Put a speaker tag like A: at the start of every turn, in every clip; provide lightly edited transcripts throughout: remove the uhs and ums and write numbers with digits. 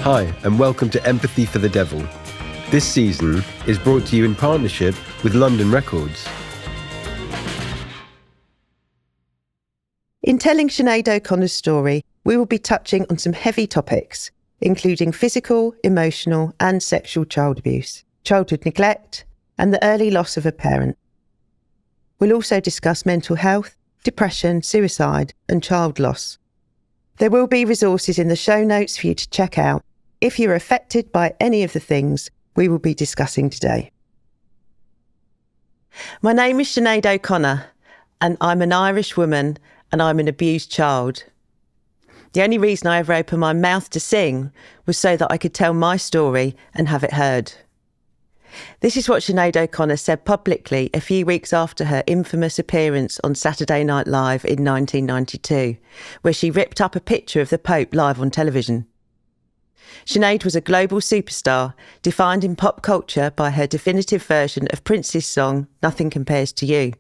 A: Hi, and welcome to Empathy for the Devil. This season is brought to you in partnership with London Records.
B: In telling Sinead O'Connor's story, we will be touching on some heavy topics, including physical, emotional and sexual child abuse, childhood neglect, and the early loss of a parent. We'll also discuss mental health, depression, suicide and child loss. There will be resources in the show notes for you to check out if you're affected by any of the things we will be discussing today. My name is Sinead O'Connor, and I'm an Irish woman and I'm an abused child. The only reason I ever opened my mouth to sing was so that I could tell my story and have it heard. This is what Sinead O'Connor said publicly a few weeks after her infamous appearance on Saturday Night Live in 1992, where she ripped up a picture of the Pope live on television. Sinead was a global superstar, defined in pop culture by her definitive version of Prince's song, Nothing Compares to You,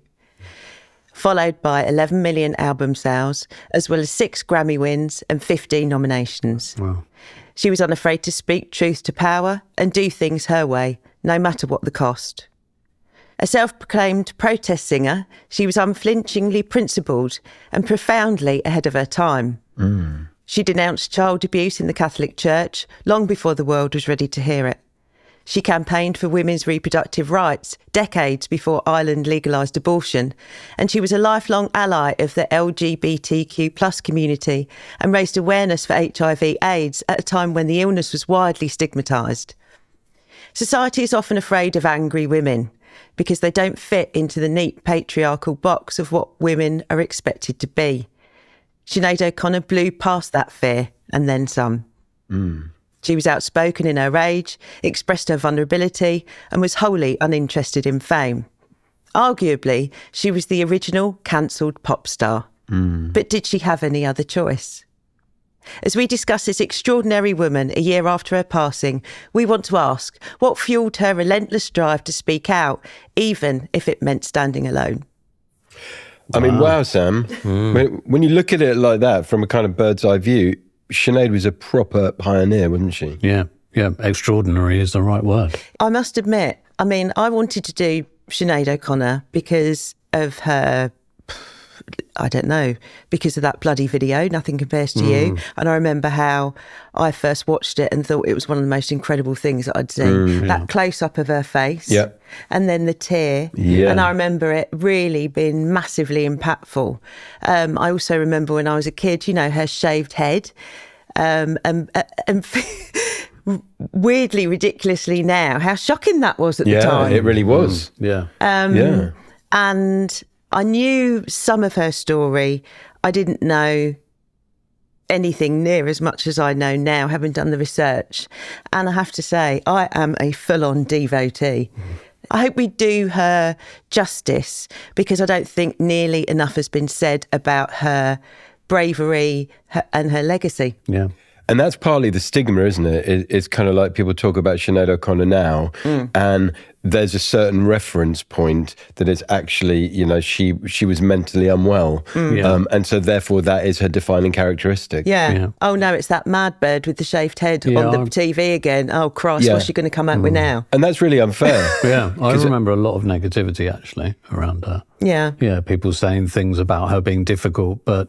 B: followed by 11 million album sales, as well as 6 Grammy wins and 15 nominations.
C: Wow.
B: She was unafraid to speak truth to power and do things her way, no matter what the cost. A self-proclaimed protest singer, she was unflinchingly principled and profoundly ahead of her time. She denounced child abuse in the Catholic Church long before the world was ready to hear it. She campaigned for women's reproductive rights decades before Ireland legalised abortion, and she was a lifelong ally of the LGBTQ+ community and raised awareness for HIV/AIDS at a time when the illness was widely stigmatised. Society is often afraid of angry women because they don't fit into the neat patriarchal box of what women are expected to be. Sinead O'Connor blew past that fear and then some. She was outspoken in her rage, expressed her vulnerability, and was wholly uninterested in fame. Arguably, she was the original cancelled pop star. But did she have any other choice? As we discuss this extraordinary woman a year after her passing, we want to ask what fuelled her relentless drive to speak out, even if it meant standing alone.
A: I mean, wow, Sam. When you look at it like that, from a kind of bird's eye view, Sinead was a proper pioneer, wasn't she?
C: Yeah, extraordinary is the right word.
B: I must admit, I mean, I wanted to do Sinead O'Connor because of her, I don't know, because of that bloody video, Nothing Compares to You. And I remember how I first watched it and thought it was one of the most incredible things that I'd seen. That close-up of her face and then the tear. And I remember it really being massively impactful. I also remember when I was a kid, you know, her shaved head. And weirdly, ridiculously now, how shocking that was at the time.
A: Yeah, it really was.
B: And I knew some of her story. I didn't know anything near as much as I know now, having done the research. And I have to say, I am a full-on devotee. I hope we do her justice, because I don't think nearly enough has been said about her bravery and her legacy.
C: Yeah.
A: And that's partly the stigma, isn't it? It's kind of like people talk about Sinead O'Connor now, and there's a certain reference point that it's actually, you know, she was mentally unwell. And so therefore that is her defining characteristic.
B: Oh no, it's that mad bird with the shaved head on the TV again. Oh Christ, what's she going to come out with now?
A: And that's really unfair.
C: I remember a lot of negativity actually around her. People saying things about her being difficult, but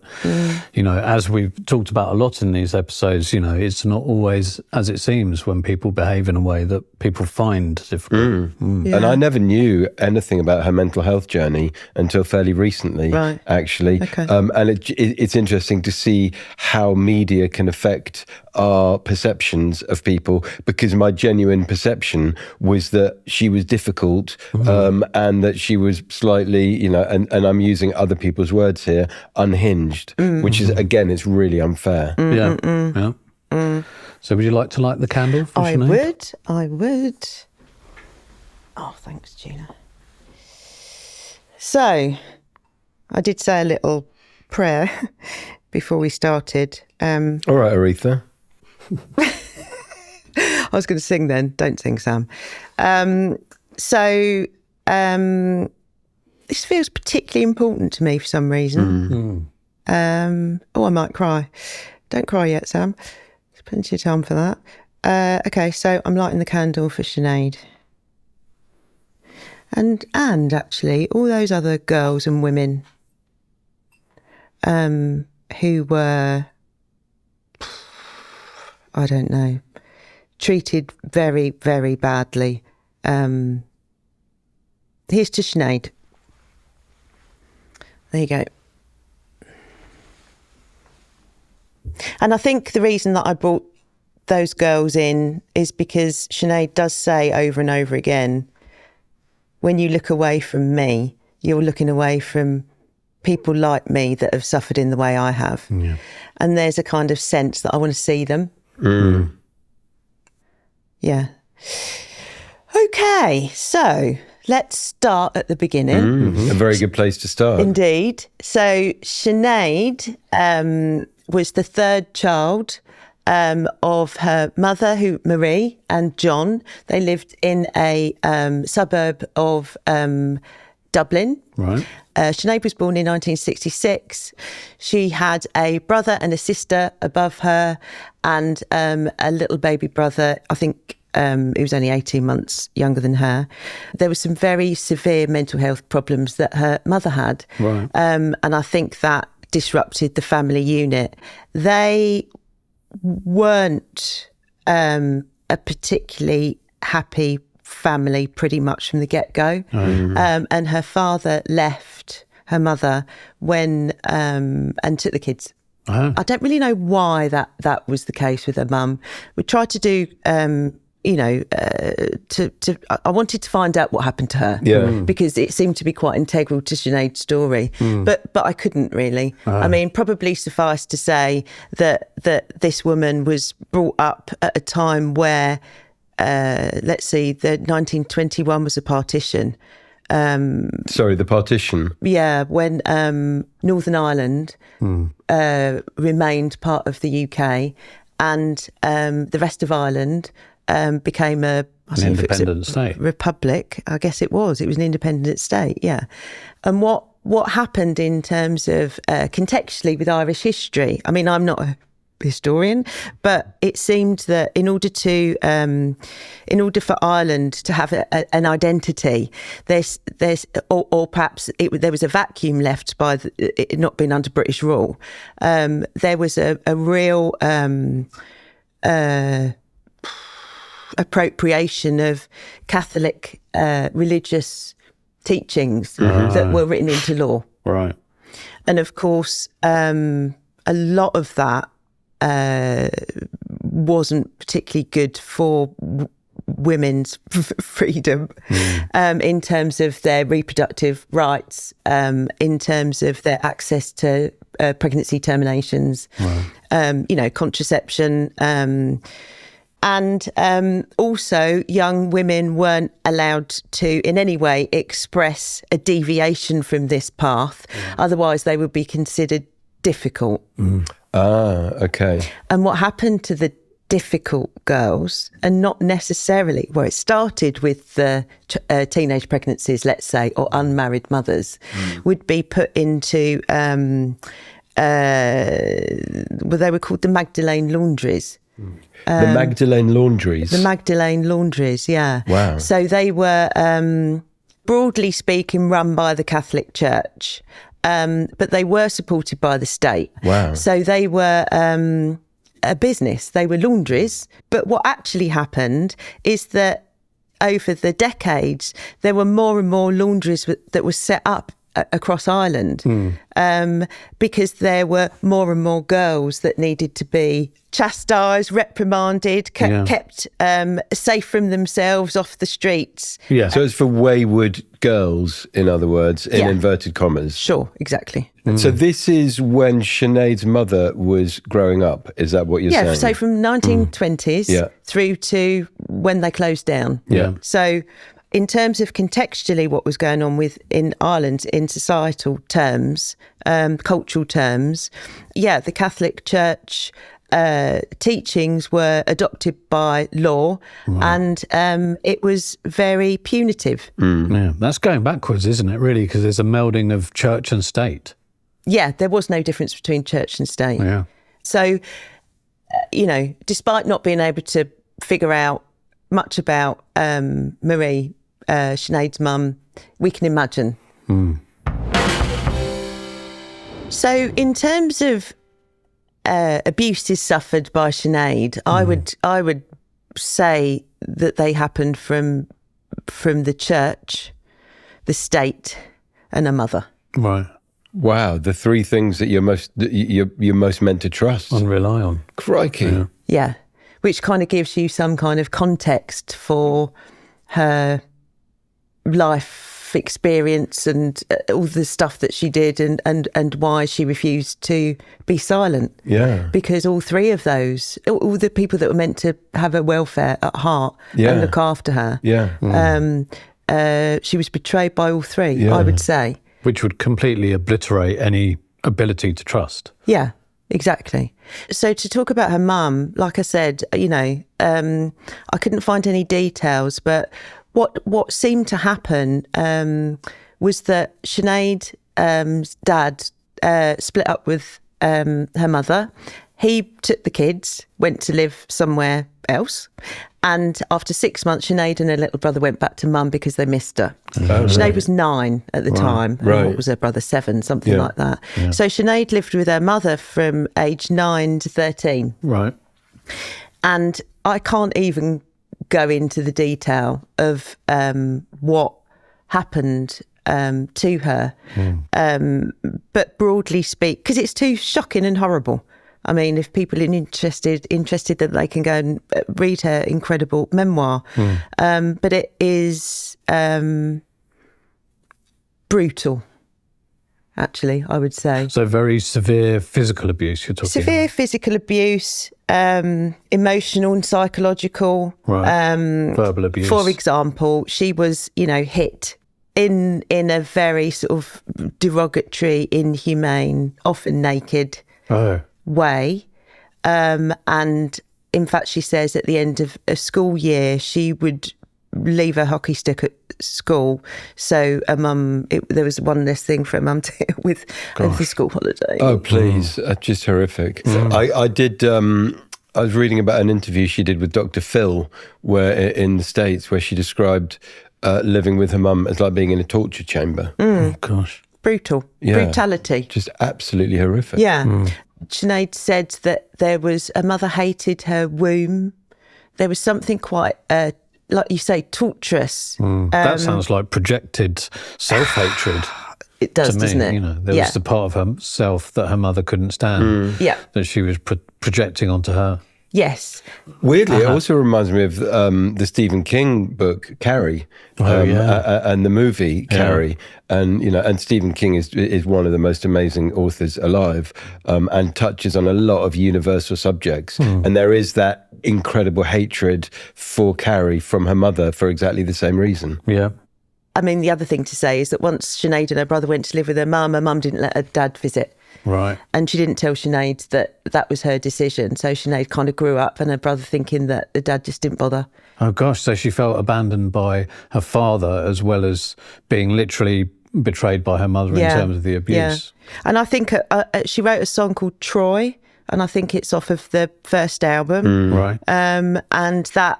C: you know, as we've talked about a lot in these episodes, you know, it's not always as it seems when people behave in a way that people find difficult.
A: And I never knew anything about her mental health journey until fairly recently, actually. And it's interesting to see how media can affect our perceptions of people, because my genuine perception was that she was difficult and that she was slightly, you know, and I'm using other people's words here, unhinged, which is, again, it's really unfair.
C: So would you like to light the candle for Sinead?
B: I would. Oh, thanks, Gina. So, I did say a little prayer before we started.
A: All right, Aretha.
B: I was going to sing then. Don't sing, Sam. This feels particularly important to me for some reason. I might cry. Don't cry yet, Sam. There's plenty of time for that. Okay, so I'm lighting the candle for Sinead. And actually, all those other girls and women who were, I don't know, treated very, very badly. Here's to Sinead. There you go. And I think the reason that I brought those girls in is because Sinead does say over and over again, when you look away from me, you're looking away from people like me that have suffered in the way I have. Yeah. And there's a kind of sense that I want to see them. Mm. Yeah. Okay, so let's start at the beginning.
A: A very good place to start.
B: Indeed. So Sinead was the third child of her mother, Marie, and John. They lived in a suburb of Dublin.
C: Right.
B: Sinead was born in 1966. She had a brother and a sister above her, and a little baby brother, I think he was only 18 months younger than her. There were some very severe mental health problems that her mother had.
C: Right.
B: And I think that disrupted the family unit. They weren't a particularly happy family pretty much from the get-go. And her father left her mother when and took the kids. I don't really know why that was the case with her mum. We tried to do I wanted to find out what happened to her, because it seemed to be quite integral to Sinead's story, but I couldn't really. I mean, probably suffice to say that this woman was brought up at a time where, let's see, the 1921 was a partition.
A: Sorry, the partition?
B: Yeah, when Northern Ireland remained part of the UK, and the rest of Ireland became an
C: independent state.
B: Republic, I guess it was. It was an independent state, yeah. And what happened in terms of contextually with Irish history, I mean, I'm not a historian, but it seemed that in order for Ireland to have an identity, there's or perhaps there was a vacuum left by it not being under British rule. There was a real appropriation of Catholic religious teachings that were written into law.
C: Right.
B: And of course, a lot of that wasn't particularly good for women's freedom in terms of their reproductive rights, in terms of their access to pregnancy terminations, contraception, and also young women weren't allowed to in any way express a deviation from this path. Otherwise they would be considered difficult.
A: Okay.
B: And what happened to the difficult girls, and not necessarily, well, it started with the teenage pregnancies, let's say, or unmarried mothers, would be put into, well, they were called the Magdalene laundries.
A: The Magdalene laundries?
B: The Magdalene laundries, yeah.
A: Wow.
B: So they were, broadly speaking, run by the Catholic Church, but they were supported by the state.
A: Wow.
B: So they were a business. They were laundries. But what actually happened is that over the decades, there were more and more laundries that were set up across Ireland, because there were more and more girls that needed to be chastised, reprimanded, kept safe from themselves off the streets.
A: Yeah. So it's for wayward girls, in other words, in inverted commas.
B: Sure, exactly.
A: So this is when Sinead's mother was growing up. Is that what you're saying?
B: Yeah, so from 1920s through to when they closed down.
A: Yeah.
B: So in terms of contextually what was going on in Ireland in societal terms, cultural terms, the Catholic Church teachings were adopted by law, and it was very punitive.
C: Yeah, that's going backwards, isn't it, really? Because there's a melding of church and state.
B: Yeah, there was no difference between church and state.
C: Yeah.
B: So, despite not being able to figure out much about Marie, Sinead's mum, we can imagine. So in terms of abuses suffered by Sinead, I would say that they happened from the church, the state, and a mother.
C: Right.
A: Wow, the three things that you're most meant to trust
C: and rely on.
A: Crikey.
B: Yeah, which kind of gives you some kind of context for her life experience and all the stuff that she did and why she refused to be silent.
A: Yeah.
B: Because all three of those, all the people that were meant to have her welfare at heart and look after her, she was betrayed by all three, I would say.
C: Which would completely obliterate any ability to trust.
B: Yeah, exactly. So to talk about her mum, like I said, I couldn't find any details, but what seemed to happen was that Sinead's dad split up with her mother. He took the kids, went to live somewhere else. And after 6 months, Sinead and her little brother went back to mum because they missed her. Sinead was 9 at the time. And what was her brother, 7, something like that. Yeah. So Sinead lived with her mother from age 9 to 13.
C: Right.
B: And I can't even go into the detail of what happened to her. But broadly speak, because it's too shocking and horrible. I mean, if people are interested, then they can go and read her incredible memoir. But it is brutal, actually, I would say.
C: So very severe physical abuse you're talking
B: Severe
C: about.
B: Physical abuse, emotional and psychological.
C: Right. Verbal abuse.
B: For example, she was, hit in a very sort of derogatory, inhumane, often naked way. And in fact, she says at the end of a school year, she would leave her hockey stick at school. So there was one less thing for a mum to deal with over the school holiday.
A: Oh, please. Just horrific. I was reading about an interview she did with Dr. Phil in the States where she described living with her mum as like being in a torture chamber.
C: Oh, gosh.
B: Brutal. Yeah. Brutality.
A: Just absolutely horrific.
B: Yeah. Sinead said that her mother hated her womb. There was something quite, like you say, torturous.
C: That sounds like projected self-hatred.
B: It does,
C: to me,
B: doesn't it?
C: There was the part of herself that her mother couldn't stand. That she was projecting onto her.
B: Yes.
A: Weirdly, it also reminds me of the Stephen King book Carrie, and the movie Carrie, and Stephen King is one of the most amazing authors alive, and touches on a lot of universal subjects. And there is that incredible hatred for Carrie from her mother for exactly the same reason.
C: Yeah.
B: I mean, the other thing to say is that once Sinead and her brother went to live with her mum didn't let her dad visit.
C: Right.
B: And she didn't tell Sinead that was her decision. So Sinead kind of grew up and her brother thinking that the dad just didn't bother. Oh,
C: gosh. So she felt abandoned by her father as well as being literally betrayed by her mother in terms of the abuse.
B: Yeah. And I think she wrote a song called Troy, and I think it's off of the first album.
C: Right.
B: And that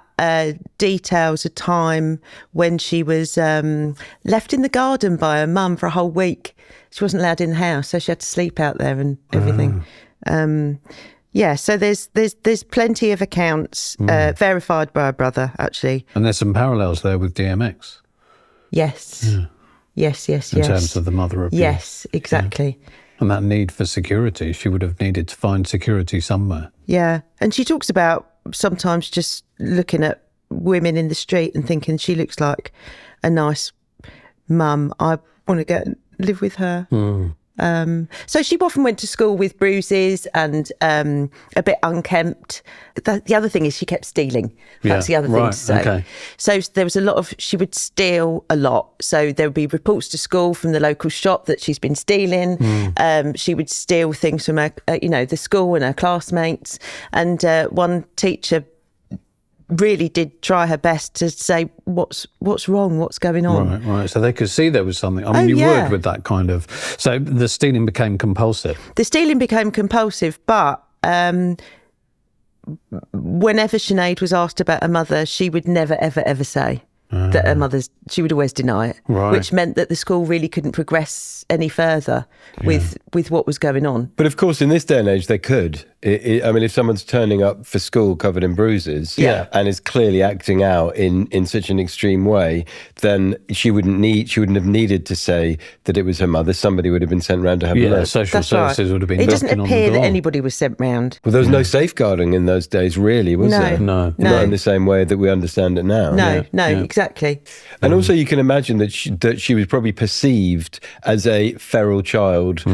B: details a time when she was left in the garden by her mum for a whole week. She wasn't allowed in the house, so she had to sleep out there and everything. So there's plenty of accounts verified by her brother, actually.
C: And there's some parallels there with DMX.
B: Yes. Yeah. Yes.
C: In terms of the mother abuse.
B: Yes, exactly.
C: Yeah. And that need for security, she would have needed to find security somewhere.
B: Yeah. And she talks about sometimes just looking at women in the street and thinking she looks like a nice mum. I want to go and live with her. So she often went to school with bruises and a bit unkempt. The other thing is she kept stealing. That's the other thing to say. Okay. So there was she would steal a lot. So there would be reports to school from the local shop that she's been stealing. She would steal things from her, the school and her classmates. And one teacher really did try her best to say what's wrong, what's going on.
C: Right. So they could see there was something. I mean, would with that kind of. So the stealing became compulsive.
B: The stealing became compulsive, but whenever Sinead was asked about her mother, she would never, ever, ever say that her mother's, she would always deny it, which meant that the school really couldn't progress any further with what was going on.
A: But of course, in this day and age, they could. I mean, if someone's turning up for school covered in bruises and is clearly acting out in such an extreme way, then she wouldn't have needed to say that it was her mother. Somebody would have been sent round to have a look.
C: Social services would have been
B: knocking on the door. It doesn't appear that anybody was sent round.
A: Well, there was no safeguarding in those days, really, was there?
C: No.
A: Not in the same way that we understand it now.
B: No, exactly.
A: And also you can imagine that she was probably perceived as a feral child,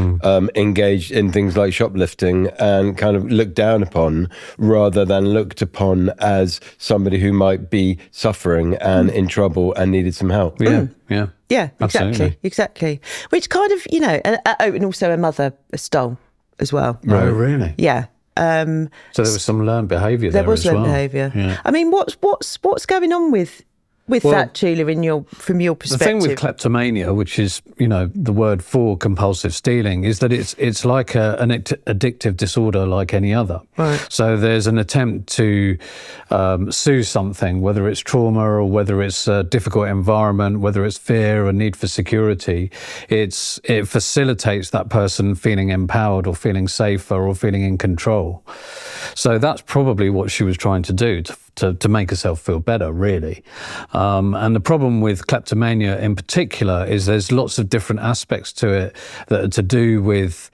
A: engaged in things like shoplifting and kind of looked down upon rather than looked upon as somebody who might be suffering and in trouble and needed some help.
B: Yeah, exactly. Which kind of, and also her mother stole as well.
C: Right. Oh, really?
B: Yeah.
C: So there was some learned behaviour there as well.
B: There was learned behaviour.
C: Yeah.
B: I mean, what's going on with that, Julia, from your perspective?
C: The thing with kleptomania, which is, the word for compulsive stealing, is that it's like an addictive disorder like any other.
B: Right.
C: So there's an attempt to soothe something, whether it's trauma or whether it's a difficult environment, whether it's fear or need for security. It facilitates that person feeling empowered or feeling safer or feeling in control. So that's probably what she was trying to do, to make herself feel better, really. And the problem with kleptomania in particular is there's lots of different aspects to it that are to do with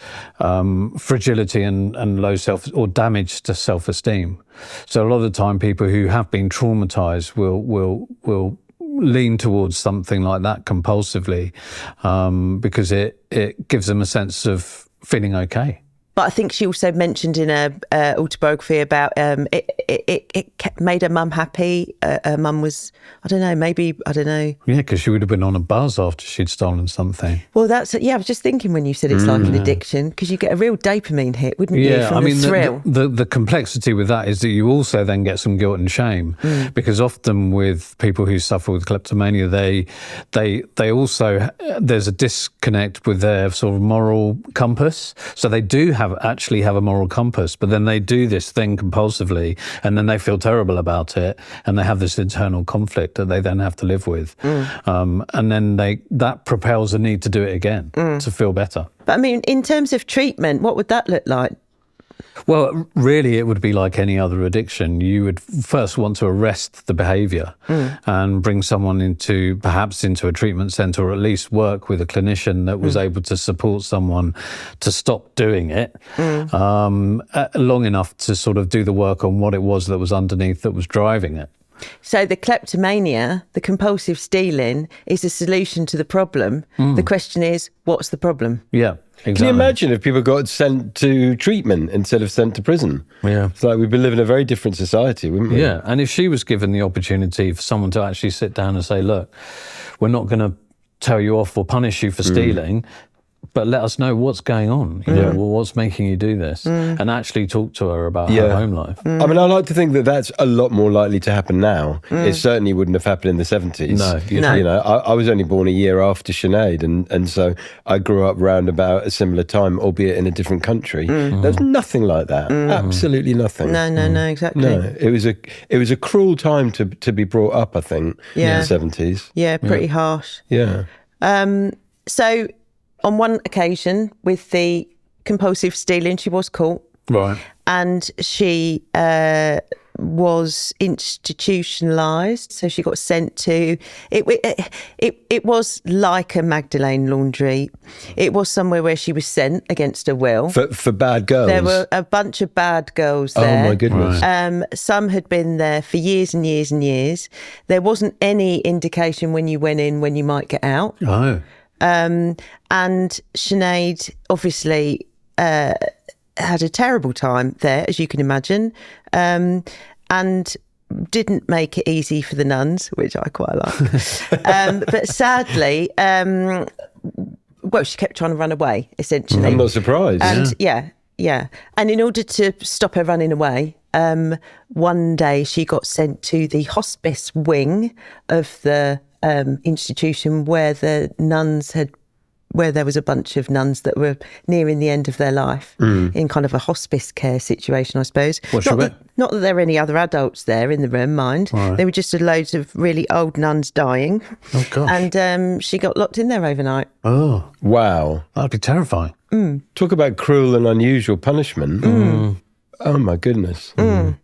C: fragility and low or damage to self-esteem. So a lot of the time people who have been traumatized will lean towards something like that compulsively because it gives them a sense of feeling okay.
B: But I think she also mentioned in her autobiography about it made her mum happy. Her mum was, I don't know.
C: Yeah, because she would have been on a buzz after she'd stolen something.
B: Well, I was just thinking when you said it's like an addiction, because you get a real dopamine hit, wouldn't you, from the thrill?
C: The complexity with that is that you also then get some guilt and shame, because often with people who suffer with kleptomania, they also, there's a disconnect with their sort of moral compass. So they do actually have a moral compass, but then they do this thing compulsively and then they feel terrible about it and they have this internal conflict that they then have to live with. And then that propels a need to do it again to feel better.
B: But I mean, in terms of treatment, what would that look like?
C: Well, really, it would be like any other addiction. You would first want to arrest the behaviour and bring someone perhaps into a treatment centre, or at least work with a clinician that was able to support someone to stop doing it long enough to sort of do the work on what it was that was underneath that was driving it.
B: So the kleptomania, the compulsive stealing, is a solution to the problem. The question is, what's the problem?
C: Yeah, exactly.
A: Can you imagine if people got sent to treatment instead of sent to prison?
C: Yeah.
A: It's like we'd be living in a very different society, wouldn't we?
C: Yeah, and if she was given the opportunity for someone to actually sit down and say, look, we're not going to tell you off or punish you for stealing, but let us know what's going on. What's making you do this? And actually talk to her about her home life.
A: I mean, I like to think that that's a lot more likely to happen now. It certainly wouldn't have happened in the 70s.
C: No.
A: I was only born a year after Sinead, and so I grew up round about a similar time, albeit in a different country. There's nothing like that. Absolutely nothing.
B: No, exactly.
A: No, it was a cruel time to be brought up, I think, in the 70s.
B: Yeah, pretty harsh.
A: Yeah.
B: So on one occasion with the compulsive stealing, she was caught.
C: Right.
B: And she was institutionalised. So she got sent to, it was like a Magdalene laundry. It was somewhere where she was sent against her will.
A: For bad girls?
B: There were a bunch of bad girls there.
A: Oh my goodness.
C: Right.
B: Some had been there for years and years and years. There wasn't any indication when you went in when you might get out.
C: Oh.
B: And Sinead obviously had a terrible time there, as you can imagine, and didn't make it easy for the nuns, which I quite like. But sadly, she kept trying to run away, essentially.
A: I'm not surprised.
B: And yeah. And in order to stop her running away, one day she got sent to the hospice wing of the institution where the nuns had where there was a bunch of nuns that were nearing the end of their life in kind of a hospice care situation, I suppose. Not that there were any other adults there in the room, mind. Right. There were just loads of really old nuns dying.
C: Oh, gosh.
B: And she got locked in there overnight.
C: Oh.
A: Wow.
C: That'd be terrifying.
A: Talk about cruel and unusual punishment. Oh, my goodness.
B: I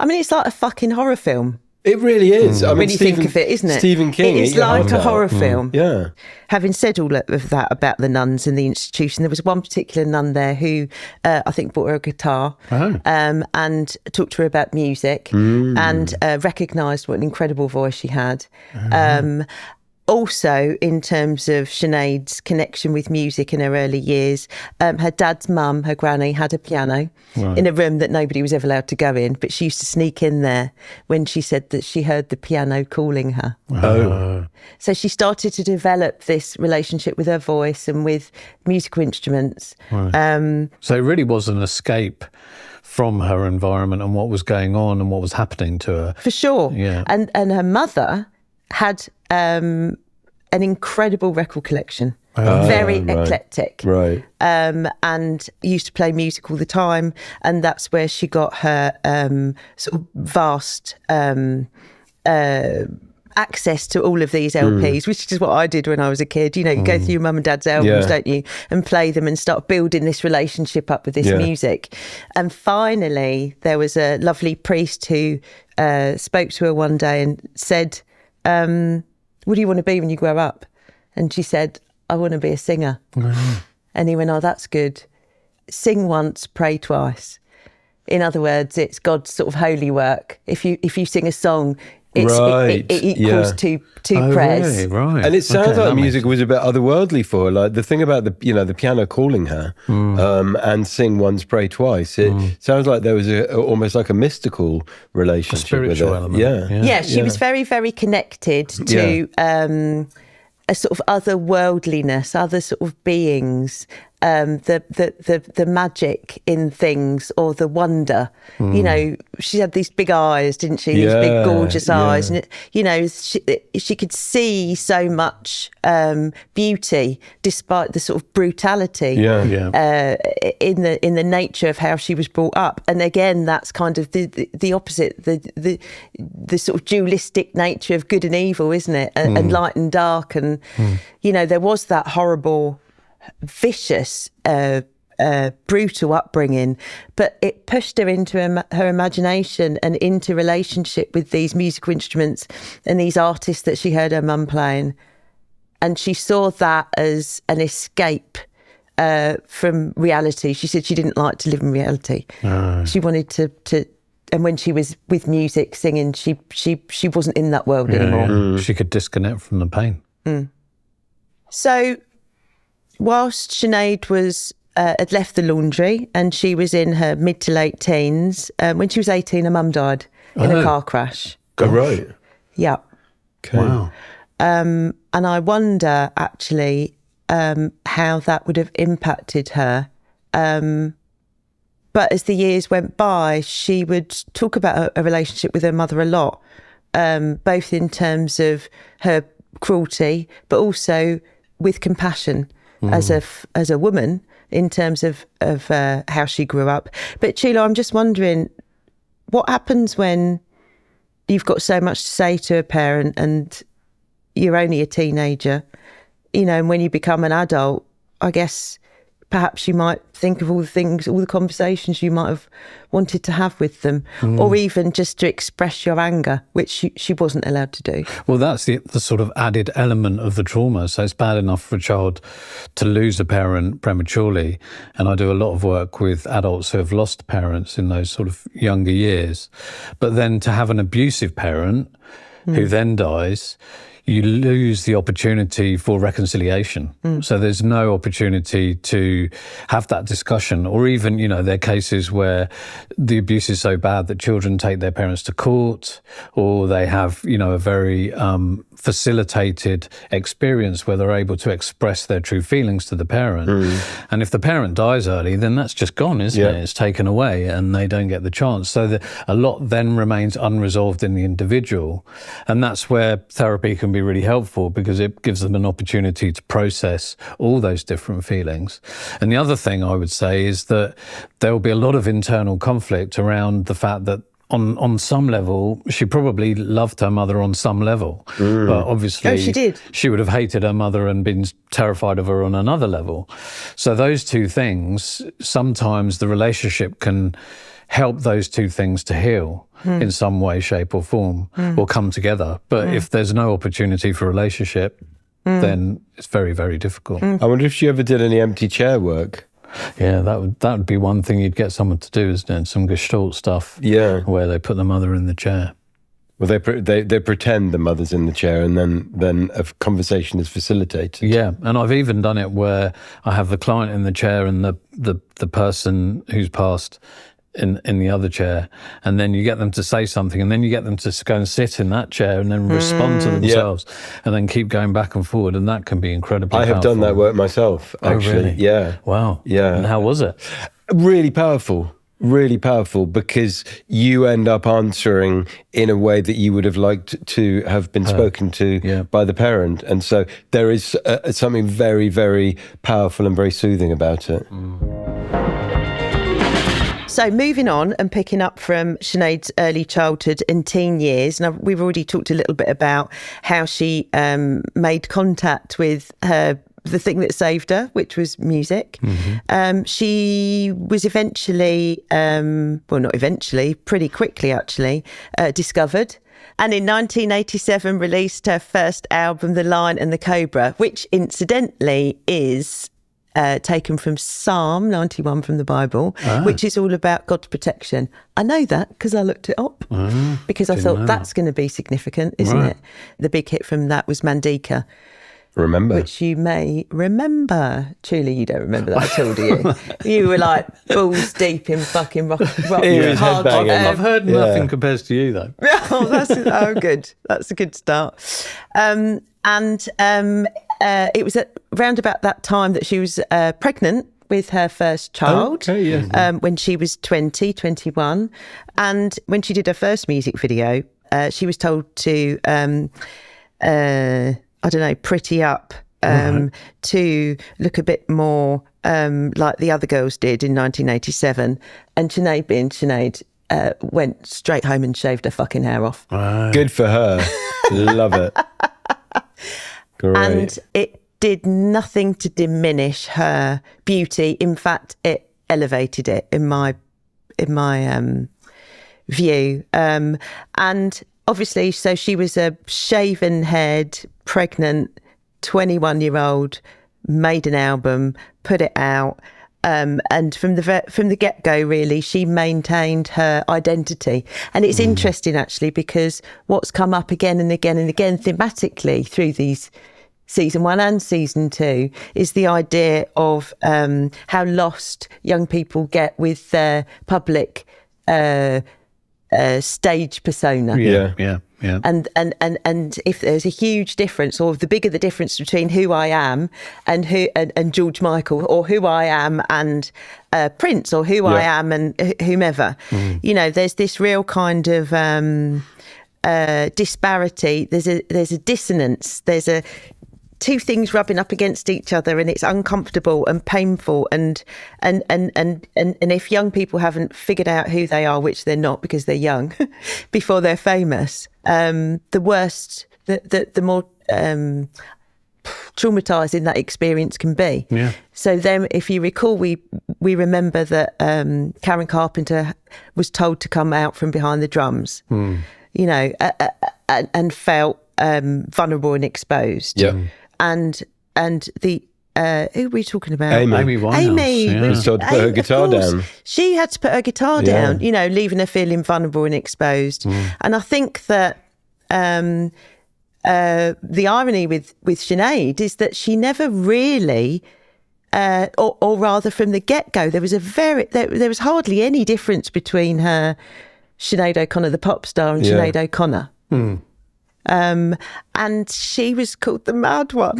B: mean, it's like a fucking horror film.
A: It really is. I mean,
B: when you think of it, isn't it?
A: Stephen King.
B: It is like a horror film.
A: Yeah.
B: Having said all of that about the nuns and the institution, there was one particular nun there who I think bought her a guitar and talked to her about music and recognised what an incredible voice she had. Also, in terms of Sinead's connection with music in her early years, her dad's mum, her granny, had a piano in a room that nobody was ever allowed to go in, but she used to sneak in there when she said that she heard the piano calling her.
A: Oh.
B: So she started to develop this relationship with her voice and with musical instruments.
C: Right. So it really was an escape from her environment and what was going on and what was happening to her.
B: For sure.
C: Yeah.
B: And her mother had an incredible record collection, very eclectic, and used to play music all the time, and that's where she got her sort of vast access to all of these LPs, which is what I did when I was a kid. You know, you go through your mum and dad's albums, don't you, and play them and start building this relationship up with this music. And finally, there was a lovely priest who spoke to her one day and said, what do you want to be when you grow up? And she said, I want to be a singer. And he went, oh, that's good. Sing once, pray twice. In other words, it's God's sort of holy work. If you sing a song, it equals two prayers.
C: Really? Right.
A: And it sounds like music was a bit otherworldly for her. Like the thing about the piano calling her and sing once, pray twice. It sounds like there was almost like a mystical relationship with it.
C: Element.
A: Yeah,
B: she was very, very connected to a sort of otherworldliness, other sort of beings. The magic in things or the wonder. You know, she had these big eyes, didn't she? These big gorgeous eyes, and she could see so much beauty despite the sort of brutality in the nature of how she was brought up. And again, that's kind of the opposite, the sort of dualistic nature of good and evil, isn't it? And light and dark, and you know, there was that horrible, vicious, brutal upbringing, but it pushed her into her imagination and into relationship with these musical instruments and these artists that she heard her mum playing, and she saw that as an escape from reality. She said she didn't like to live in reality. She wanted to and when she was with music singing, she wasn't in that world anymore.
C: She could disconnect from the pain.
B: So whilst Sinead had left the laundry and she was in her mid to late teens, when she was 18, her mum died in a car crash.
A: Oh, right.
B: Yeah.
A: Okay.
C: Wow.
B: And I wonder, actually, how that would have impacted her. But as the years went by, she would talk about a relationship with her mother a lot, both in terms of her cruelty, but also with compassion. As a woman, in terms of how she grew up. But Chula, I'm just wondering, what happens when you've got so much to say to a parent and you're only a teenager, you know, and when you become an adult, I guess perhaps you might think of all the conversations you might have wanted to have with them, or even just to express your anger, which she wasn't allowed to do.
C: Well, that's the sort of added element of the trauma. So it's bad enough for a child to lose a parent prematurely. And I do a lot of work with adults who have lost parents in those sort of younger years. But then to have an abusive parent who then dies, you lose the opportunity for reconciliation. So there's no opportunity to have that discussion, or even, you know, there are cases where the abuse is so bad that children take their parents to court, or they have, you know, a very facilitated experience where they're able to express their true feelings to the parent. And if the parent dies early, then that's just gone, isn't it? It's taken away and they don't get the chance. So a lot then remains unresolved in the individual. And that's where therapy can be be really helpful because it gives them an opportunity to process all those different feelings. And the other thing I would say is that there will be a lot of internal conflict around the fact that on some level, she probably loved her mother on some level. But obviously,
B: she did.
C: She would have hated her mother and been terrified of her on another level. So those two things, sometimes the relationship can help those two things to heal in some way, shape or form, or come together. But if there's no opportunity for relationship, then it's very, very difficult.
A: I wonder if she ever did any empty chair work.
C: Yeah, that would be one thing you'd get someone to do, isn't it? Some Gestalt stuff.
A: Yeah,
C: where they put the mother in the chair.
A: Well, they pretend the mother's in the chair, and then a conversation is facilitated.
C: Yeah, and I've even done it where I have the client in the chair and the person who's passed in the other chair, and then you get them to say something, and then you get them to go and sit in that chair and then respond to themselves, and then keep going back and forward, and that can be incredibly powerful.
A: I have done that work myself, actually.
C: Oh, really?
A: Yeah.
C: Wow.
A: Yeah.
C: And how was it?
A: Really powerful, because you end up answering in a way that you would have liked to have been spoken to by the parent. And so there is something very, very powerful and very soothing about it.
B: So moving on and picking up from Sinead's early childhood and teen years, now we've already talked a little bit about how she made contact with the thing that saved her, which was music. She was eventually, pretty quickly actually, discovered. And in 1987 released her first album, The Lion and the Cobra, which incidentally is taken from Psalm 91 from the Bible, which is all about God's protection. I know that because I looked it up, because I thought that's going to be significant, isn't it? The big hit from that was Mandika.
A: Remember.
B: Which you may remember. Truly, you don't remember that at all, do you? You were like balls deep in fucking rock hard.
C: I've heard nothing compares to you, though.
B: Oh, good. That's a good start. It was around about that time that she was pregnant with her first child, when she was 21. And when she did her first music video, she was told to, pretty up, to look a bit more like the other girls did in 1987. And Sinead, being Sinead, went straight home and shaved her fucking hair off.
A: Good for her. Love it. Great.
B: And it did nothing to diminish her beauty. In fact, it elevated it in my view. And obviously, so she was a shaven-haired, pregnant, 21-year-old, made an album, put it out. And from the get-go, really, she maintained her identity. And it's interesting, actually, because what's come up again and again and again thematically through these season 1 and season 2 is the idea of how lost young people get with their public stage persona.
C: Yeah.
B: And if there's a huge difference, or the bigger the difference between who I am and George Michael, or who I am and Prince, or who I am and whomever, there's this real kind of disparity. There's a dissonance. There's two things rubbing up against each other, and it's uncomfortable and painful. And if young people haven't figured out who they are, which they're not because they're young, before they're famous, the worse, the more traumatizing that experience can be. Yeah. So then, if you recall, we remember that Karen Carpenter was told to come out from behind the drums, and felt vulnerable and exposed.
A: Yeah.
B: And the who are we talking about?
C: Amy Winehouse.
B: Amy
A: was told to put her guitar down.
B: She had to put her guitar down, leaving her feeling vulnerable and exposed. And I think that the irony with Sinead is that she never really, or rather from the get-go, there was hardly any difference between her, Sinead O'Connor, the pop star, and Sinead O'Connor. And she was called the mad one.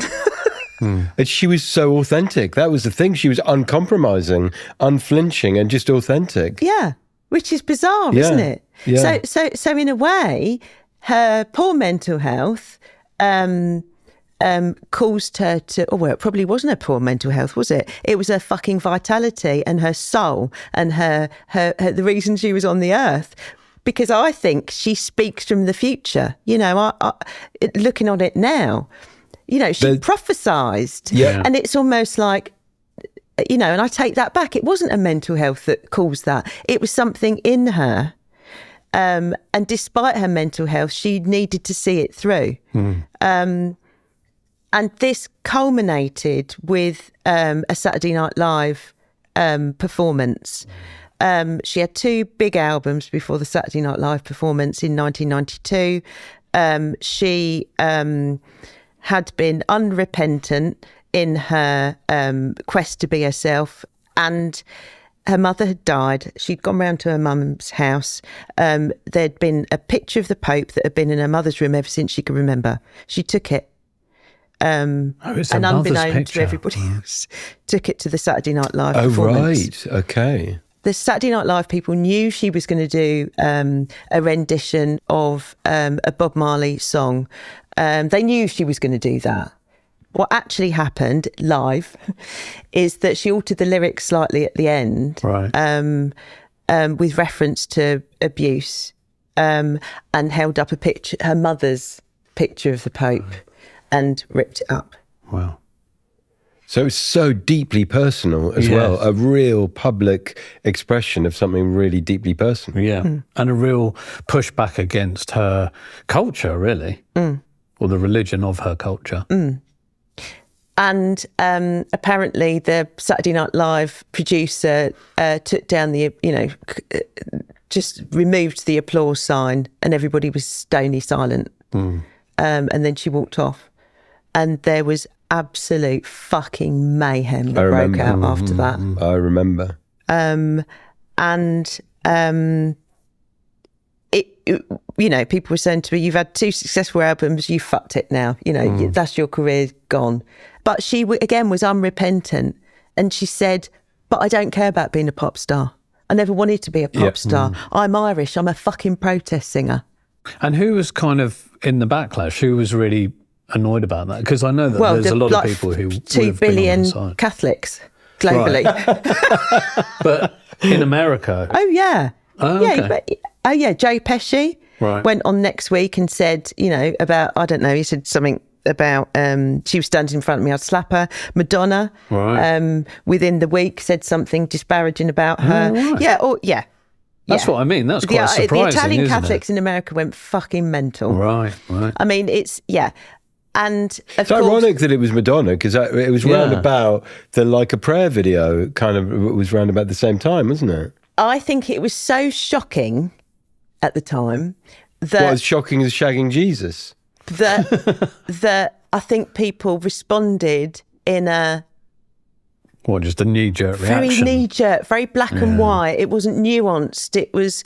A: And she was so authentic. That was the thing. She was uncompromising, unflinching, and just authentic.
B: Yeah, which is bizarre, isn't it? Yeah. So in a way, her poor mental health caused her to, it probably wasn't her poor mental health, was it? It was her fucking vitality and her soul and her the reason she was on the earth. Because I think she speaks from the future. You know, I looking on it now, you know, she prophesized.
A: Yeah.
B: And it's almost like, you know, and I take that back. It wasn't a mental health that caused that. It was something in her. And despite her mental health, she needed to see it through. And this culminated with a Saturday Night Live performance. She had 2 big albums before the Saturday Night Live performance in 1992. She had been unrepentant in her quest to be herself, and her mother had died. She'd gone round to her mum's house. There'd been a picture of the Pope that had been in her mother's room ever since she could remember. She took it. And unbeknownst to everybody else, took it to the Saturday Night Live performance.
A: Oh, right. Okay.
B: The Saturday Night Live people knew she was going to do a rendition of a Bob Marley song. They knew she was going to do that. What actually happened live is that she altered the lyrics slightly at the end,
C: right.
B: With reference to abuse, and held up a picture, her mother's picture of the Pope, and ripped it up.
C: Wow.
A: So it's so deeply personal as well, a real public expression of something really deeply personal.
C: Yeah, and a real pushback against her culture, really, or the religion of her culture.
B: And apparently the Saturday Night Live producer took down the, just removed the applause sign, and everybody was stony silent. And then she walked off. And there was absolute fucking mayhem that broke out after that.
A: I remember.
B: People were saying to me, you've had 2 successful albums, you fucked it now. That's your career gone. But she, again, was unrepentant. And she said, but I don't care about being a pop star. I never wanted to be a pop star. I'm Irish. I'm a fucking protest singer.
C: And who was kind of in the backlash? Who was really annoyed about that? Because I know that there's a lot of people who
B: 2 billion Catholics globally.
C: Right. But in America.
B: Oh yeah.
C: Okay.
B: Joe Pesci went on Next Week and said, about, I don't know, he said something about she was standing in front of me, I'd slap her. Madonna within the week said something disparaging about her.
C: Right. That's what I mean. That's quite surprising.
B: The Italian Catholics in America went fucking mental.
C: Right.
B: I mean, it's and
A: it's ironic that it was Madonna, because it was round about the Like a Prayer video, kind of was round about the same time, wasn't it?
B: I think it was so shocking at the time that...
A: What, as shocking as shagging Jesus?
B: That I think people responded in a...
C: What, just a knee-jerk reaction?
B: Very knee-jerk, very black and white. It wasn't nuanced. It was,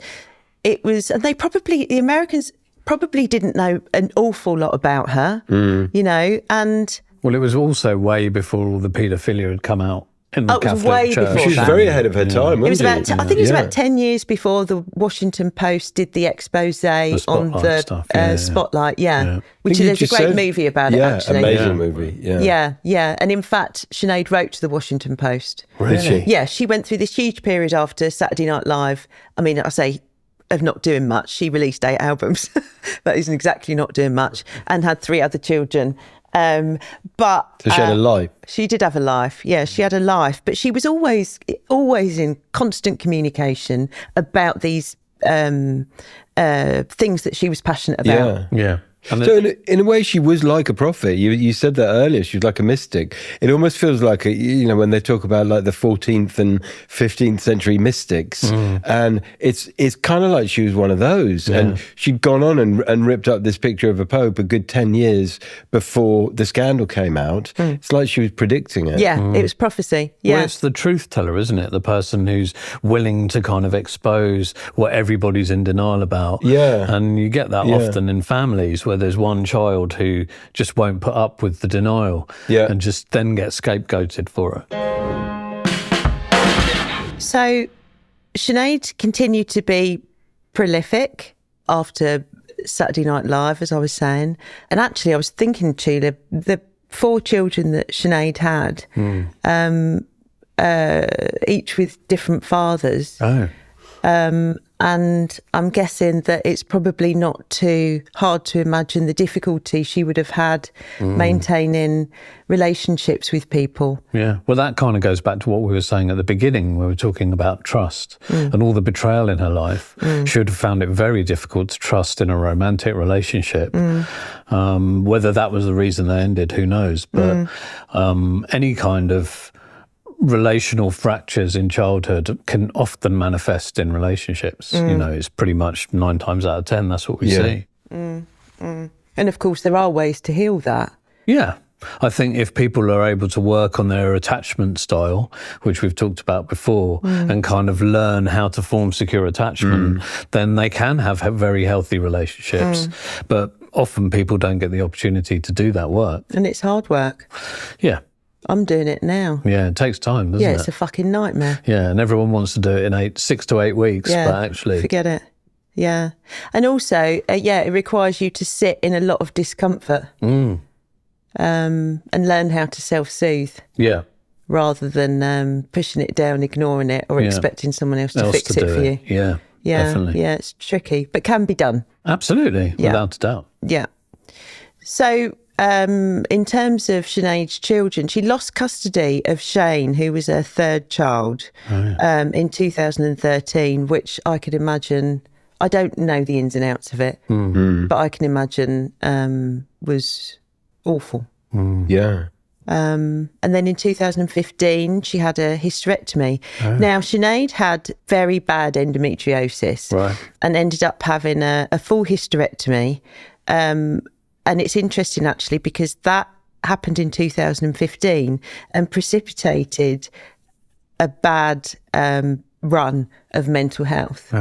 B: and the Americans probably didn't know an awful lot about her, and...
C: Well, it was also way before all the paedophilia had come out in the Catholic Church.
A: She was very ahead of her time, wasn't
B: she? I think it was about 10 years before the Washington Post did the expose on the
C: stuff,
B: Spotlight, which there's a great movie about it, actually.
A: Amazing movie,
B: Yeah. And in fact, Sinead wrote to the Washington Post.
A: Really?
B: Yeah, she went through this huge period after Saturday Night Live. I mean, I say, of not doing much. She released 8 albums. That isn't exactly not doing much, and had 3 other children. So
A: she had a life.
B: She did have a life. Yeah, she had a life, but she was always in constant communication about these things that she was passionate about.
C: Yeah.
A: So in a way, she was like a prophet. You said that earlier. She was like a mystic. It almost feels like, when they talk about like the 14th and 15th century mystics, and it's kind of like she was one of those. Yeah. And she'd gone on and ripped up this picture of a pope a good 10 years before the scandal came out. It's like she was predicting it.
B: Yeah, it was prophecy. Yeah.
C: Well, it's the truth teller, isn't it? The person who's willing to kind of expose what everybody's in denial about.
A: Yeah.
C: And you get that often in families where there's one child who just won't put up with the denial and just then gets scapegoated for it.
B: So Sinead continued to be prolific after Saturday Night Live, as I was saying. And actually, I was thinking, Sheila, the 4 children that Sinead had, each with different fathers.
C: Oh.
B: And I'm guessing that it's probably not too hard to imagine the difficulty she would have had maintaining relationships with people.
C: Yeah, well, that kind of goes back to what we were saying at the beginning. We were talking about trust and all the betrayal in her life. She would have found it very difficult to trust in a romantic relationship. Whether that was the reason they ended, who knows? But any kind of relational fractures in childhood can often manifest in relationships. You know, it's pretty much 9 times out of 10, that's what we see.
B: And of course, there are ways to heal that.
C: Yeah. I think if people are able to work on their attachment style, which we've talked about before, and kind of learn how to form secure attachment, then they can have very healthy relationships. But often people don't get the opportunity to do that work.
B: And it's hard work.
C: Yeah.
B: I'm doing it now.
C: Yeah, it takes time, doesn't it?
B: Yeah, it's a fucking nightmare.
C: Yeah, and everyone wants to do it in 6 to 8 weeks, but actually...
B: forget it. Yeah. And also, it requires you to sit in a lot of discomfort and learn how to self-soothe.
C: Yeah.
B: Rather than pushing it down, ignoring it, or expecting someone else to fix it for you.
C: Yeah, definitely.
B: Yeah, it's tricky, but can be done.
C: Absolutely, without a doubt.
B: Yeah. So... in terms of Sinead's children, she lost custody of Shane, who was her 3rd child, in 2013, which I could imagine, I don't know the ins and outs of it, but I can imagine was awful.
A: Yeah.
B: And then in 2015, she had a hysterectomy. Now, Sinead had very bad endometriosis and ended up having a full hysterectomy. And it's interesting, actually, because that happened in 2015 and precipitated a bad run of mental health.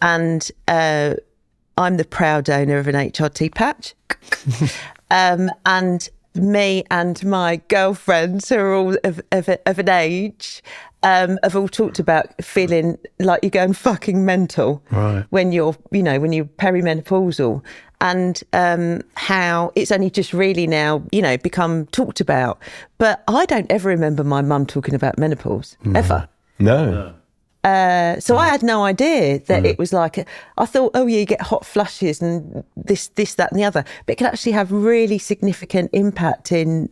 B: And I'm the proud owner of an HRT patch. And me and my girlfriends, who are all of an age, have all talked about feeling like you're going fucking mental when you're perimenopausal. And how it's only just really now, become talked about. But I don't ever remember my mum talking about menopause, ever.
A: No.
B: So I had no idea that it was like, I thought, you get hot flushes and this, that and the other. But it can actually have really significant impact in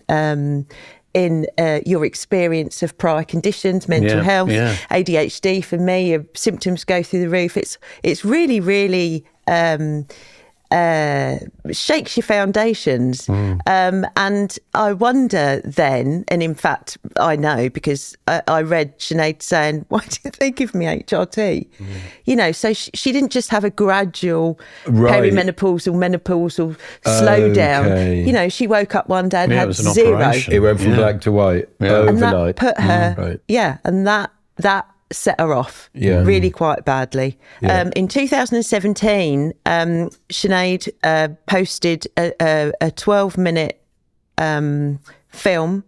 B: your experience of prior conditions, mental health, ADHD. For me, your symptoms go through the roof. It's really, really... shakes your foundations. And I wonder then, and in fact I know because I read Sinead saying, why did they give me HRT? So she didn't just have a gradual perimenopausal, menopausal slowdown. She woke up one day and had 0.
C: Operation.
A: It went from black to white overnight.
B: And that put her, and that set her off really quite badly. In 2017, Sinead posted a 12-minute film,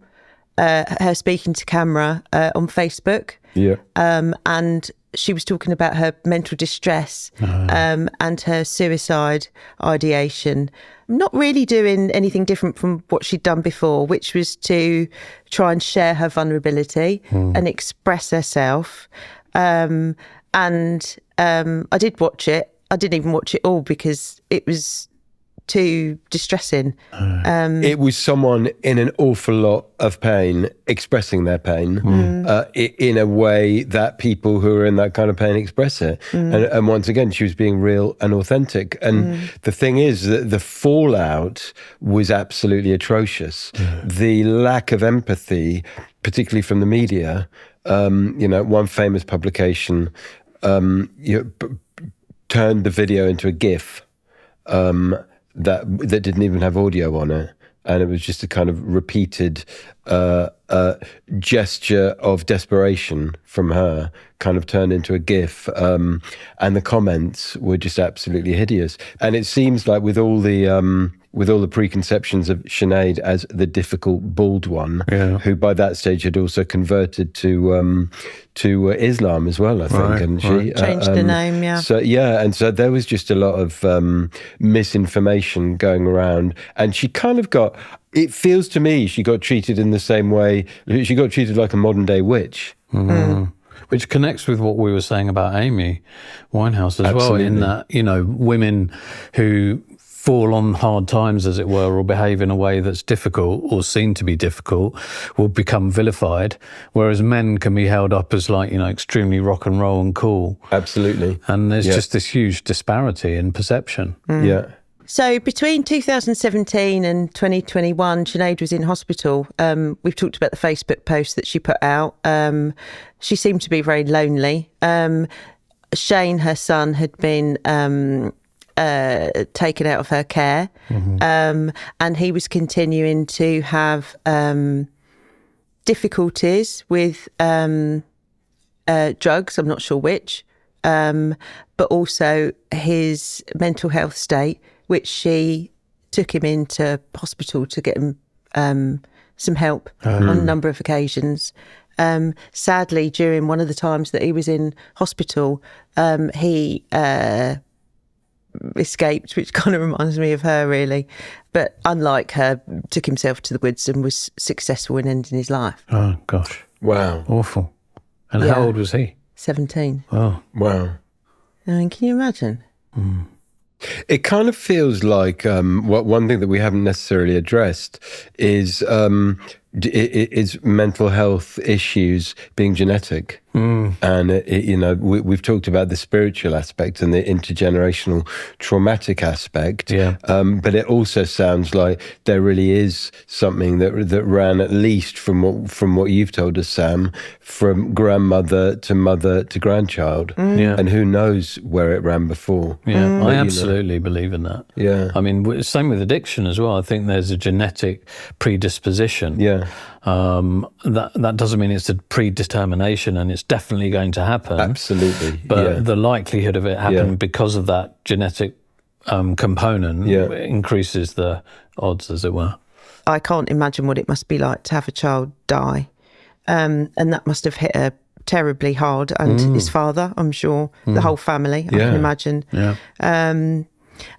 B: her speaking to camera on Facebook. And she was talking about her mental distress and her suicide ideation. Not really doing anything different from what she'd done before, which was to try and share her vulnerability and express herself. And I did watch it. I didn't even watch it all because it was too distressing.
A: It was someone in an awful lot of pain expressing their pain in a way that people who are in that kind of pain express it. And once again, she was being real and authentic. And the thing is that the fallout was absolutely atrocious. The lack of empathy, particularly from the media, one famous publication turned the video into a GIF that didn't even have audio on it, and it was just a kind of repeated gesture of desperation from her, kind of turned into a GIF, and the comments were just absolutely hideous. And it seems like with all the with all the preconceptions of Sinead as the difficult bald one, who by that stage had also converted to Islam as well, I think, and she
B: changed the name,
A: So and so there was just a lot of misinformation going around, and she kind of got. It feels to me she got treated in the same way. She got treated like a modern day witch.
C: Which connects with what we were saying about Amy Winehouse as well, in that, women who fall on hard times, as it were, or behave in a way that's difficult or seen to be difficult will become vilified, whereas men can be held up as extremely rock and roll and cool.
A: Absolutely.
C: And there's just this huge disparity in perception.
A: Yeah.
B: So between 2017 and 2021, Sinead was in hospital. We've talked about the Facebook post that she put out. She seemed to be very lonely. Shane, her son, had been taken out of her care, and he was continuing to have difficulties with drugs, I'm not sure which, but also his mental health state, which she took him into hospital to get him some help on a number of occasions. Sadly, during one of the times that he was in hospital, he escaped, which kind of reminds me of her, really. But unlike her, took himself to the woods and was successful in ending his life.
C: Oh, gosh.
A: Wow.
C: Awful. And how old was he?
B: 17.
C: Oh.
A: Wow.
B: I mean, can you imagine?
A: It kind of feels like one thing that we haven't necessarily addressed is mental health issues being genetic. And, we've talked about the spiritual aspect and the intergenerational traumatic aspect. But it also sounds like there really is something that ran, at least from what you've told us, Sam, from grandmother to mother to grandchild. And who knows where it ran before.
C: I absolutely believe in that.
A: Yeah.
C: I mean, same with addiction as well. I think there's a genetic predisposition. That doesn't mean it's a predetermination and it's definitely going to happen.
A: Absolutely.
C: But the likelihood of it happening because of that genetic component increases the odds, as it were.
B: I can't imagine what it must be like to have a child die. And that must have hit her terribly hard. And his father, I'm sure, the whole family, I can imagine.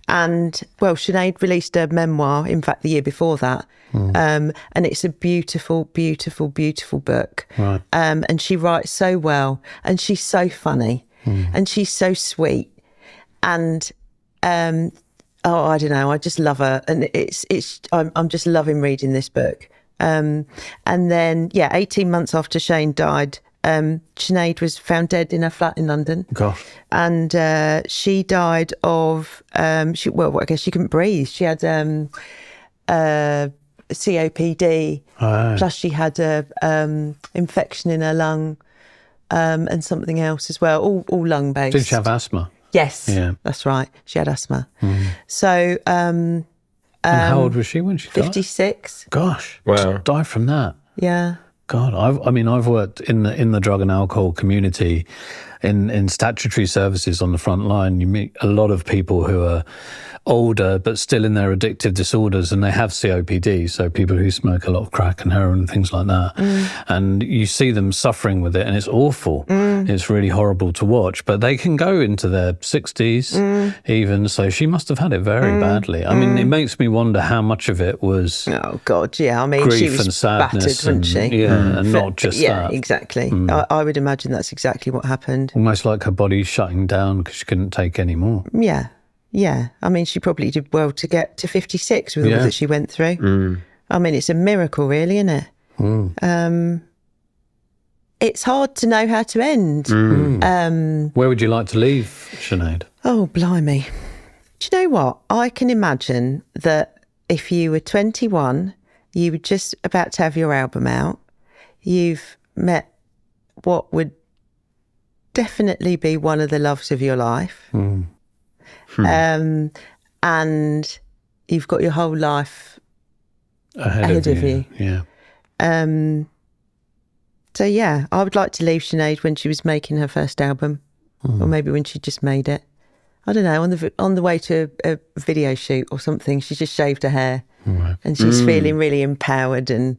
B: And, well, Sinead released a memoir, in fact, the year before that. And it's a beautiful, beautiful, beautiful book. And she writes so well, and she's so funny, and she's so sweet. And, I don't know, I just love her. And I'm just loving reading this book. And then, 18 months after Shane died, Sinead was found dead in her flat in London.
C: Gosh.
B: And she died of, I guess she couldn't breathe. She had COPD, plus she had a infection in her lung, and something else as well, all lung-based.
C: Did she have asthma?
B: Yes, that's right. She had asthma. So...
C: and how old was she when she died?
B: 56.
C: Gosh.
A: Wow.
C: Die from that.
B: Yeah.
C: God, I've worked in the drug and alcohol community, in statutory services on the front line. You meet a lot of people who are older but still in their addictive disorders, and they have COPD, so people who smoke a lot of crack and heroin and things like that. And you see them suffering with it, and it's awful. It's really horrible to watch, but they can go into their 60s even, so she must have had it very badly. I mean, it makes me wonder how much of it was
B: oh God, I mean,
C: grief
B: she was
C: and sadness,
B: battered, wasn't she?
C: And not just that.
B: Yeah, exactly. I would imagine that's exactly what happened.
C: Almost like her body shutting down because she couldn't take any more.
B: Yeah. I mean, she probably did well to get to 56 with all that she went through. I mean, it's a miracle, really, isn't it? It's hard to know how to end.
C: Where would you like to leave, Sinead?
B: Oh, blimey. Do you know what? I can imagine that if you were 21, you were just about to have your album out, you've met what would definitely be one of the loves of your life. And you've got your whole life ahead of you. So I would like to leave Sinead when she was making her first album, or maybe when she just made it. I don't know, on the way to a video shoot or something. She just shaved her hair, and she's feeling really empowered. And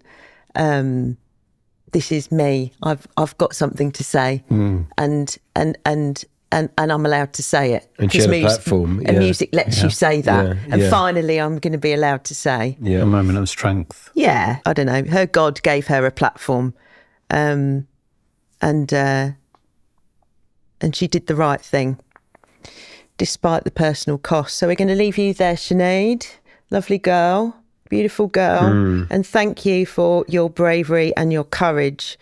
B: this is me. I've got something to say, and I'm allowed to say it.
A: And she had a platform.
B: And music lets you say that. And finally, I'm going to be allowed to say.
C: Yeah, a moment of strength.
B: Yeah, I don't know. Her God gave her a platform, and she did the right thing, despite the personal cost. So we're going to leave you there, Sinead. Lovely girl, beautiful girl. And thank you for your bravery and your courage.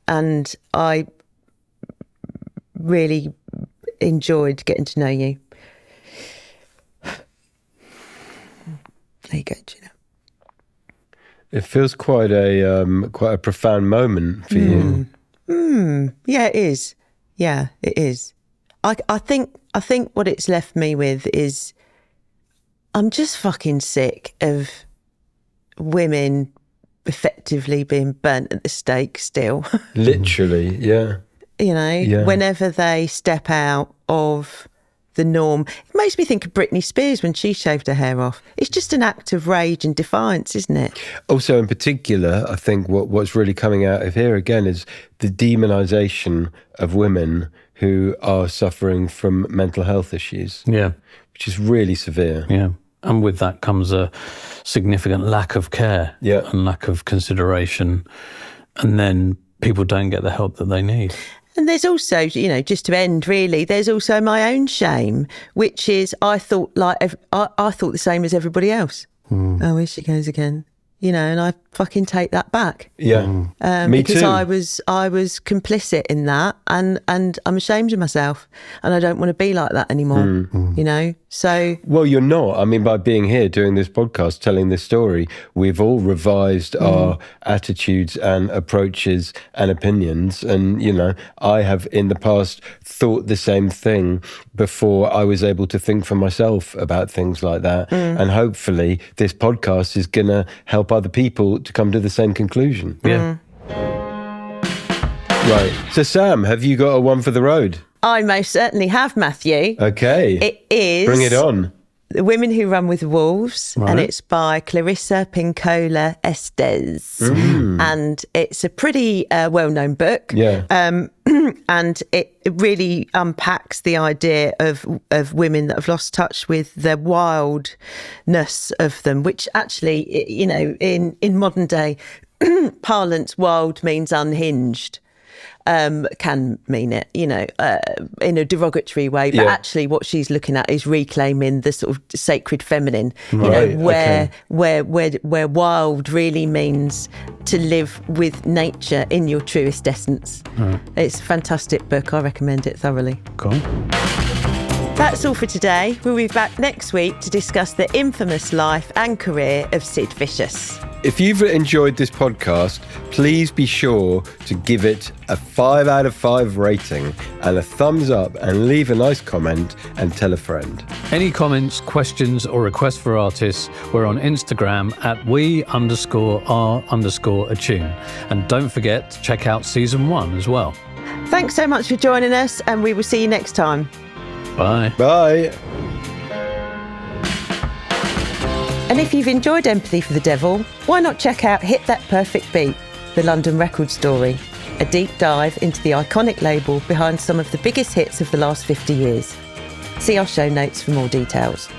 B: And I really enjoyed getting to know you. There you go, Gina.
A: It feels quite a profound moment for you.
B: Yeah, it is. Yeah, it is. I think what it's left me with is I'm just fucking sick of women effectively being burnt at the stake still.
A: Literally, yeah.
B: You know, whenever they step out of the norm. It makes me think of Britney Spears when she shaved her hair off. It's just an act of rage and defiance, isn't it?
A: Also, in particular, I think what's really coming out of here again is the demonisation of women who are suffering from mental health issues.
C: Yeah.
A: Which is really severe.
C: Yeah. And with that comes a significant lack of care and lack of consideration. And then people don't get the help that they need.
B: And there's also, you know, just to end really, there's also my own shame, which is I thought the same as everybody else. Oh, here she goes again. You know, and I fucking take that back.
A: Yeah, me
B: because
A: too.
B: I was complicit in that, and I'm ashamed of myself, and I don't want to be like that anymore. You know, so
A: well, you're not. I mean, by being here doing this podcast, telling this story, we've all revised our attitudes and approaches and opinions. And you know, I have in the past thought the same thing before I was able to think for myself about things like that. And hopefully, this podcast is gonna help other people to come to the same conclusion.
C: Yeah.
A: Right. So, Sam, have you got a one for the road?
B: I most certainly have, Matthew.
A: Okay.
B: It is.
A: Bring it on.
B: The Women Who Run with Wolves, and it's by Clarissa Pinkola Estes. And it's a pretty well-known book.
A: Yeah.
B: And it really unpacks the idea of women that have lost touch with the wildness of them, which actually, you know, in modern day parlance, wild means unhinged. Can mean it, you know, in a derogatory way, but actually what she's looking at is reclaiming the sort of sacred feminine, you know, where wild really means to live with nature in your truest essence. It's a fantastic book. I recommend it thoroughly.
C: Cool.
B: That's all for today. We'll be back next week to discuss the infamous life and career of Sid Vicious.
A: If you've enjoyed this podcast, please be sure to give it a 5 out of 5 rating and a thumbs up, and leave a nice comment and tell a friend.
C: Any comments, questions or requests for artists, we're on Instagram at we_are_attune. And don't forget to check out season 1 as well.
B: Thanks so much for joining us, and we will see you next time.
C: Bye.
A: Bye.
B: And if you've enjoyed Empathy for the Devil, why not check out Hit That Perfect Beat, the London record story, a deep dive into the iconic label behind some of the biggest hits of the last 50 years. See our show notes for more details.